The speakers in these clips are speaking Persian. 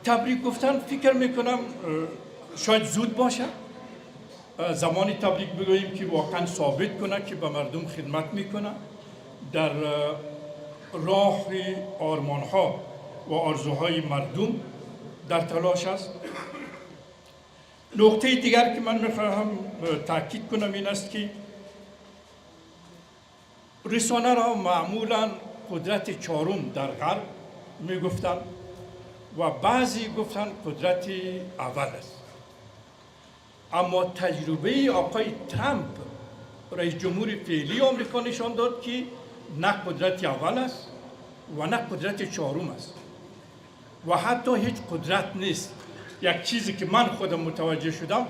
تبریک گفتن فکر میکنم شاید زود باشه. زمانی تبریک بگوییم که واقعا ثابت کنه که به مردم خدمت میکنه، در راه آرمانها و آرزوهای مردم در تلاش است. نکته دیگر که من میخواهم تاکید کنم این است که رسانه را معمولا قدرت چهارم در غرب میگفتند و بعضی گفتند قدرت اول است. اما تجربه آقای ترامپ رئیس جمهور فعلی آمریکا نشان داد که نه قدرت اول است و نه قدرت چهارم است و حتی هیچ قدرت نیست. یک چیزی که من خودم متوجه شدم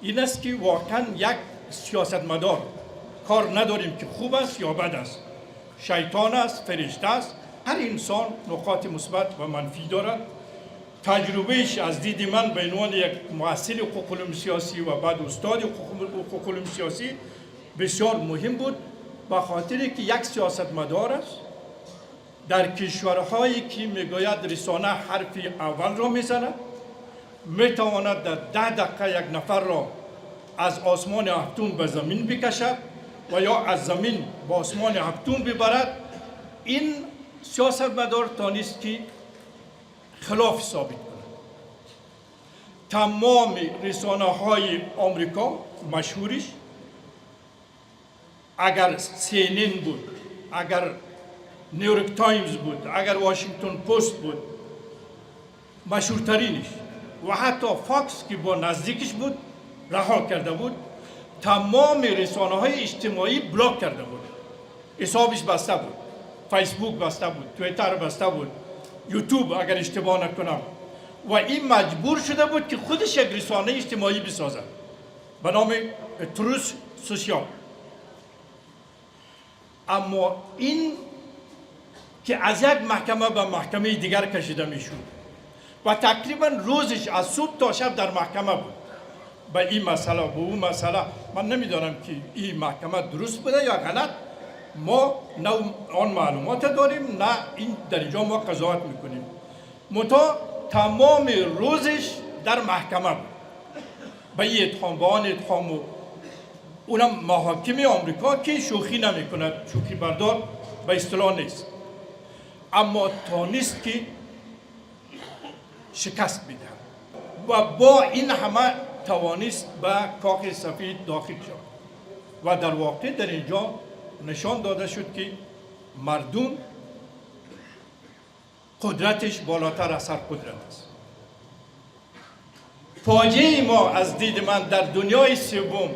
این است که واقعا یک سیاستمدار کار نداریم که خوب است یا بد است، شیطان است، فرشته است. هر انسان نقاط مثبت و منفی دارد. تجربهش از دید من به عنوان یک مؤثر حقوق العلوم سیاسی و بعد استاد حقوق العلوم سیاسی بسیار مهم بود، به خاطر که یک سیاستمدار است در کشورهایی که میگوید رسانه حرف اول را میزند، میتواند در 10 دقیقه یک نفر را از آسمان هفتم به زمین بکشد و یا از زمین به آسمان هفتم ببرد. این سیاستمدار تانست که خلاف ثابت کنند. تمام رسانه های آمریکا مشهورش اگر CNN بود، اگر نیویورک تایمز بود، اگر واشنگتن پست بود، مشهورترینش و حتی فاکس که با نزدیکش بود رها کرده بود. تمام رسانه های اجتماعی بلاک کرده بود، حسابش بسته بود، فیسبوک بسته بود، تویتر بسته بود، یوتیوب اگر اشتباه نکنم. و این مجبور شده بود که خودش یک رسانه اجتماعی بسازد به نام تروث سوشیال. اما این که از یک محکمه به محکمه دیگر کشیده میشد و تقریبا روزش از صبح تا شب در محکمه بود به این مسئله و اون مسئله. من نمیدانم که این محکمه درست بوده یا غلط، ما نه آن معلومات داریم نه این در اینجا ما قضاوت میکنیم. منتها تمام روزش در محکمه بود به این اتهام، به آن اتهام و اونم محاکم آمریکا که شوخی نمی کند، شوخی بردار به اصطلاح نیست. اما تانست که شکست بده و با این همه توانست به کاخ سفید داخل شد و در واقع در اینجا نشان داده شد که مردم قدرتش بالاتر از هر قدرت است. فاجعه ما از دید من در دنیای سوم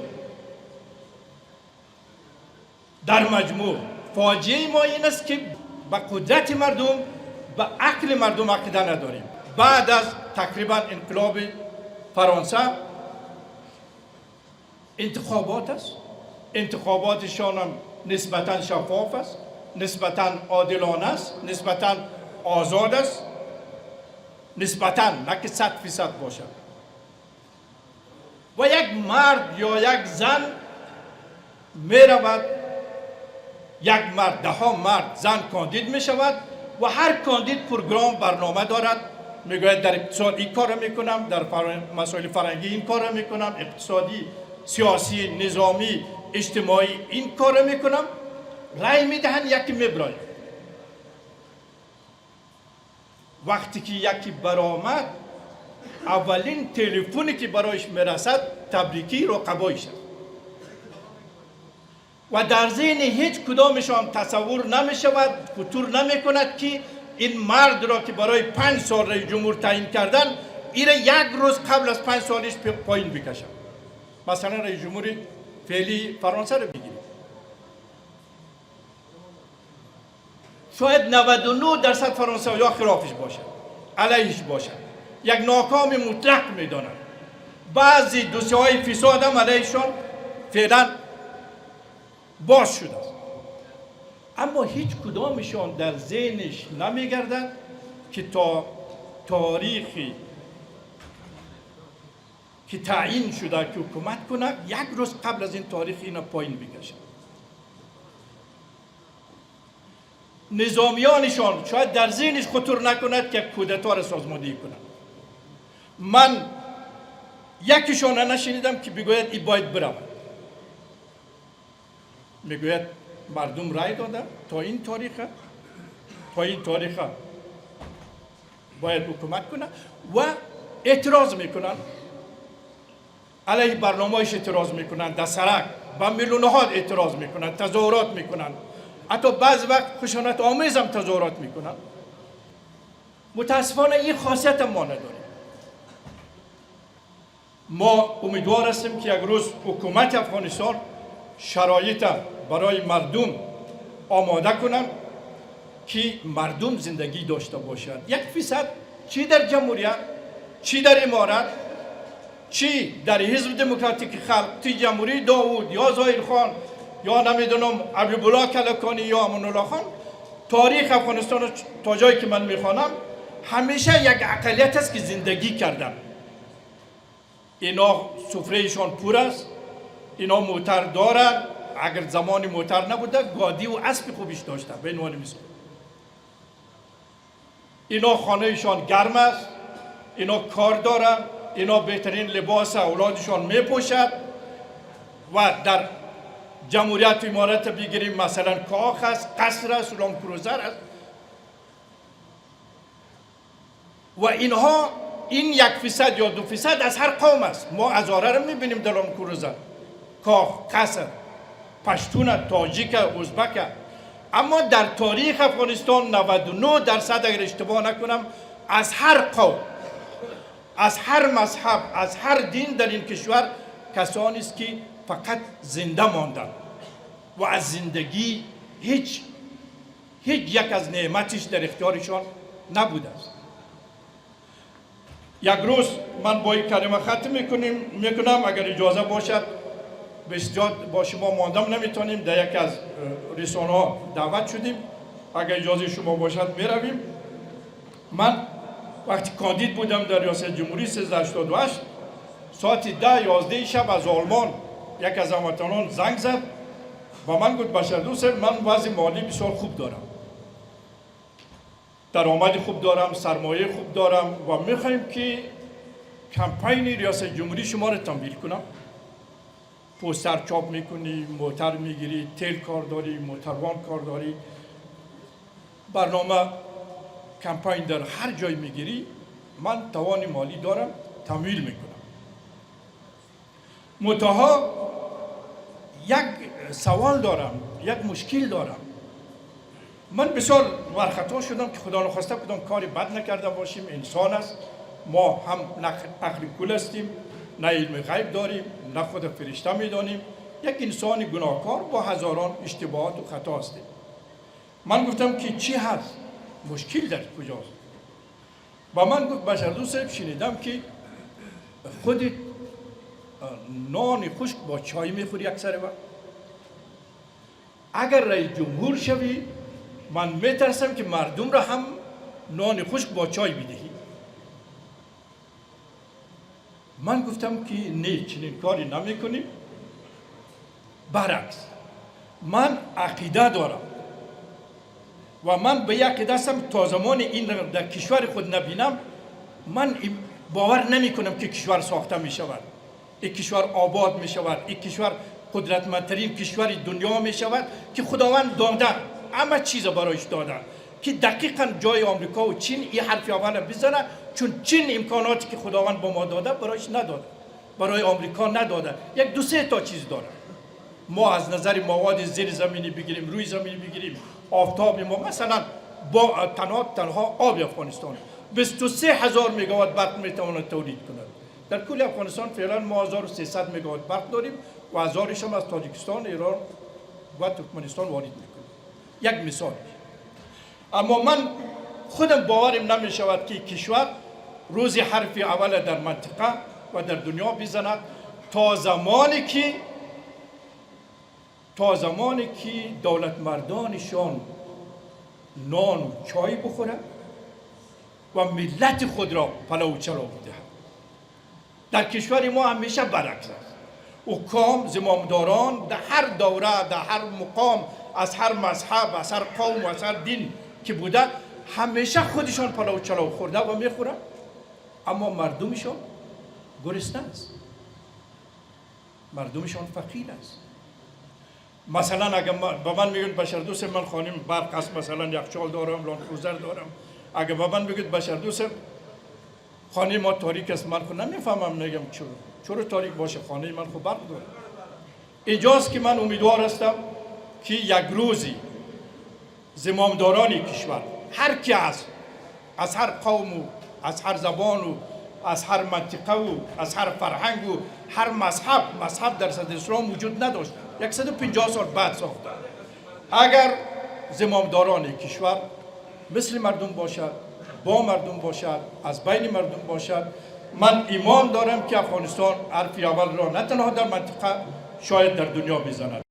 در مجموع فاجعه ما این است که به قدرت مردم، به عقل مردم عقیده نداریم. بعد از تقریبا انقلاب فرانسه انتخابات است، انتخاباتشان هم نسبتاً شفاف است، نسبتاً عادلانه است، نسبتاً آزاد است، نسبتاً نه که 100% باشد. و یک مرد یا یک زن می رود، یک مرد، 10 مرد زن کاندید می شود و هر کاندید پروگرام برنامه دارد. میگوید در اقتصاد این کار میکنم، در مسائل فرهنگی این کار میکنم، اقتصادی، سیاسی، نظامی، اجتماعی این کار میکنم. رای میدهن، یکی میبراید. وقتی که یکی برآمد اولین تلفنی که برایش میرسد تبریکی رقبایش است و در ذهن هیچ کدامشان تصور نمیشود، خطور نمیکند که این مرد را که برای 5 سال رئیس جمهور تعیین کردن این را یک روز قبل از 5 سالش پایین بکشن. مثلا رئیس جمهور فعلی فرانسه را بگیرید، شاید 99% فرانسوی‌ها خلافش باشد، علیهش باشد، یک ناکام مطلق میدانند. بعضی دوسیه‌های فساد هم علیهشان فعلا باز شده است، اما هیچ کدامشان در ذهنش نمیگردد که تا تاریخی که تعیین شده که حکومت کنه یک روز قبل از این تاریخ اینا پایین بکشد. نظامیانشان شاید در ذهنش خطور نکند که کودتا را سازماندهی کنند. من یکیشان را نشنیدم که بگوید این باید برود. میگوید مردم رای دادن تا این تاریخ باید حکومت کنه و اعتراض میکنن، علیه برنامه‌اش اعتراض میکنن، در سرک با میلیون‌ها اعتراض میکنن، تظاهرات میکنن، حتی بعض وقت خشونت آمیز هم تظاهرات میکنن. متاسفانه این خاصیت ما نداریم. ما امیدوار هستیم که یک روز حکومت افغانستان شرایط برای مردم آماده کنند که مردم زندگی داشته باشند. 1% چی در جمهوریت، چی در امارت، چی در حزب دموکراتیک خلق، چی جمهوری داوود یا ظاهر خان یا نمیدونم حبیب الله کلکانی یا امان الله خان، تاریخ افغانستان تا جایی که من میخوانم همیشه یک اقلیت است که زندگی کردن. اینا سفرهشان پر است، اینا موتر دارن، اگر زمانی موتر نبوده گادی و اسب خوبیش داشتن به عنوان مثال. اینا خانهشان گرم است، اینا کار دارن، اینا بهترین لباس اولادشان میپوشد و در جمهوریت و امارت بگیریم مثلا کاخ است، قصر است، لام کروزر است و اینها این 1% یا 2% از هر قوم است. ما هزاره را میبینیم در لام کروزر، کاخ، قصر، پشتون، تاجیک، ازبک. اما در تاریخ افغانستان 99% اگر اشتباه نکنم از هر قوم، از هر مذهب، از هر دین در این کشور کسانی است که فقط زنده ماندن و از زندگی هیچ یک از نعمتش در اختیارشان نبوده است. یک روز من با این کلمه ختم میکنم اگر اجازه باشد. بسیار با شما ماندم نمیتونیم، در یک از رسانه ها دعوت شدیم، اگر اجازه شما باشد میرویم. من وقتی کاندید بودم در ریاست جمهوری 1388 ساعت 10-11 شب از آلمان یک از هموطنان زنگ زد و من گفت بشردوست من وضع مالی بسیار خوب دارم، درآمد خوب دارم، سرمایه خوب دارم و میخوایم که کمپین ریاست جمهوری شما را تمویل کنم. پوستر چاپ میکنی، موتر میگیری، تیل کار داری، موتروان کار داری، برنامه کمپین در هر جای میگیری، من توان مالی دارم، تمویل میکنم. منتها یک سوال دارم، یک مشکل دارم. من بسیار ورخطا شدم که خدا نخواسته کدام کاری بد نکرده باشیم، انسان است، ما هم عقل کل هستیم، نه علم غیب داریم، نه خود فرشته میدانیم، یک انسان گناهکار با هزاران اشتباهات و خطا هستیم. من گفتم که چی هست؟ مشکل در کجاست؟ با من گفت بشردوست شنیدم که خودت نان خشک با چای میخوری اکثر وقت. اگر رئیس جمهور شوی من میترسم که مردم را هم نان خشک با چای بدهی. من گفتم که نه، چنین کاری نمی کنیم. برعکس من عقیده دارم و من به یک عقیده هستم تا زمان این در کشور خود نبینم من باور نمی کنم که کشور ساخته می شود، این کشور آباد می شود، این کشور قدرتمندترین کشور دنیا می شود که خداوند داده، همه چیز برایش داده که دقیقاً جای آمریکا و چین این حرف اول بزنه، چون چین امکاناتی که خداوند با ما داده برایش نداده، برای آمریکا نداده، یک 2-3 تا چیز داره. ما از نظر مواد زیر زمینی بگیریم، روی زمینی بگیریم، آفتاب ما مثلا با تنها آب افغانستان 23,000 مگاوات برق میتواند تولید کند. در کل افغانستان فعلا ما 1300 مگاوات برق داریم و 1000 هم از تاجیکستان، ایران و ترکمنستان وارد میکنیم. یک مثال. اما من خودم باورم نمی شود که کشور روزی حرف اول در منطقه و در دنیا بزند تا زمانی که دولت مردانشان نان و چای بخورند و ملت خود را پلو چرا بدهند. در کشور ما همیشه برعکس است. حکام، زمامداران در هر دوره، در هر مقام از هر مذهب، از هر قوم و از هر دین که بوده همیشه خودشان پلو چلو خورده و میخوره، اما مردمشان گرسنه است، مردمشان فقیر است. مثلا اگر به من میگید بشردوست من خانم برق است، مثلا یخچال دارم، لانکروزر دارم، اگر به من بگید بشردوست خانه ما تاریک است، من خود نمیفهمم، میگم چرا تاریک باشه، خانه من خود برق داره. اینجاست که من امیدوار هستم که یک روزی زمامداران کشور، هر کی از هر قوم و از هر زبان و از هر منطقه و از هر فرهنگ و هر مذهب در صدر اسلام وجود نداشت، 150 سال بعد ساخته. اگر زمامداران کشور مثل مردم باشد، با مردم باشد، از بین مردم باشد، من ایمان دارم که افغانستان حرف اول را نه تنها در منطقه شاید در دنیا بزند.